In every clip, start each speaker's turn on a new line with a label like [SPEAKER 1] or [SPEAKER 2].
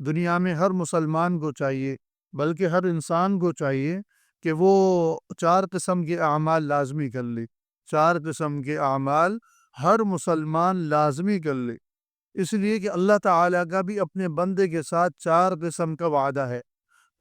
[SPEAKER 1] دنیا میں ہر مسلمان کو چاہیے، بلکہ ہر انسان کو چاہیے کہ وہ 4 قسم کے اعمال لازمی کر لے۔ 4 قسم کے اعمال ہر مسلمان لازمی کر لے، اس لیے کہ اللہ تعالیٰ کا بھی اپنے بندے کے ساتھ 4 قسم کا وعدہ ہے۔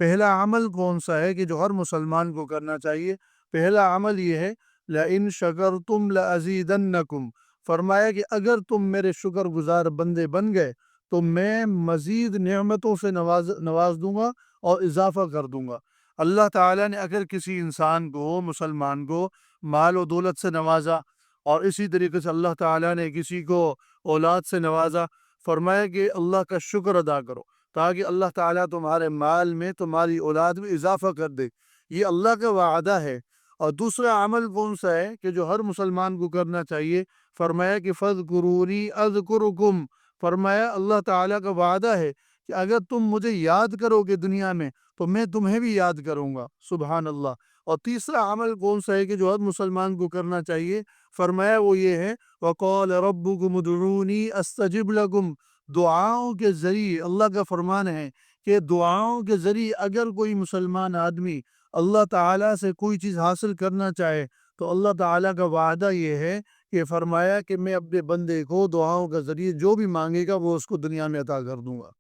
[SPEAKER 1] پہلا عمل کون سا ہے کہ جو ہر مسلمان کو کرنا چاہیے؟ پہلا عمل یہ ہے لَإِن شَكَرْتُمْ لَأَزِيدَنَّكُمْ، فرمایا کہ اگر تم میرے شکر گزار بندے بن گئے تو میں مزید نعمتوں سے نواز دوں گا اور اضافہ کر دوں گا۔ اللہ تعالیٰ نے اگر کسی انسان کو، مسلمان کو، مال و دولت سے نوازا، اور اسی طریقے سے اللہ تعالیٰ نے کسی کو اولاد سے نوازا، فرمایا کہ اللہ کا شکر ادا کرو تاکہ اللہ تعالیٰ تمہارے مال میں، تمہاری اولاد میں اضافہ کر دے۔ یہ اللہ کا وعدہ ہے۔ اور دوسرا عمل کون سا ہے کہ جو ہر مسلمان کو کرنا چاہیے؟ فرمایا کہ فَاذْكُرُونِي أَذْكُرُكُمْ، فرمایا اللہ تعالیٰ کا وعدہ ہے کہ اگر تم مجھے یاد کرو گے دنیا میں تو میں تمہیں بھی یاد کروں گا۔ سبحان اللہ۔ اور تیسرا عمل کون سا ہے کہ جو ہر مسلمان کو کرنا چاہیے؟ فرمایا وہ یہ ہے وَقَالَ رَبُّكُمُ ادْعُونِي أَسْتَجِبْ لَكُمْ، دعاؤں کے ذریعے اللہ کا فرمان ہے کہ دعاؤں کے ذریعے اگر کوئی مسلمان آدمی اللہ تعالیٰ سے کوئی چیز حاصل کرنا چاہے تو اللہ تعالیٰ کا وعدہ یہ ہے کہ فرمایا کہ میں اپنے بندے کو دعاؤں کے ذریعے جو بھی مانگے گا وہ اس کو دنیا میں عطا کر دوں گا۔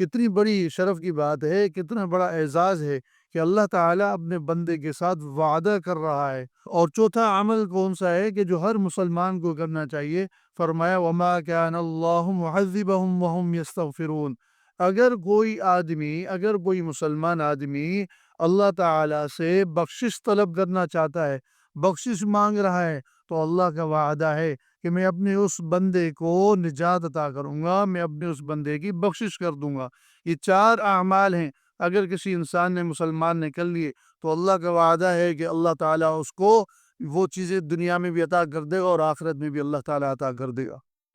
[SPEAKER 1] کتنی بڑی شرف کی بات ہے، کتنا بڑا اعزاز ہے کہ اللہ تعالیٰ اپنے بندے کے ساتھ وعدہ کر رہا ہے۔ اور چوتھا عمل کون سا ہے کہ جو ہر مسلمان کو کرنا چاہیے؟ فرمایا وَمَا كَانَ اللَّهُ مُعَذِّبَهُمْ وَهُمْ يَسْتَغْفِرُونَ، اگر کوئی آدمی، اگر کوئی مسلمان آدمی اللہ تعالیٰ سے بخشش طلب کرنا چاہتا ہے، بخشش مانگ رہا ہے، تو اللہ کا وعدہ ہے کہ میں اپنے اس بندے کو نجات عطا کروں گا، میں اپنے اس بندے کی بخشش کر دوں گا۔ یہ 4 اعمال ہیں، اگر کسی انسان نے، مسلمان نے کر لیے تو اللہ کا وعدہ ہے کہ اللہ تعالیٰ اس کو وہ چیزیں دنیا میں بھی عطا کر دے گا اور آخرت میں بھی اللہ تعالیٰ عطا کر دے گا۔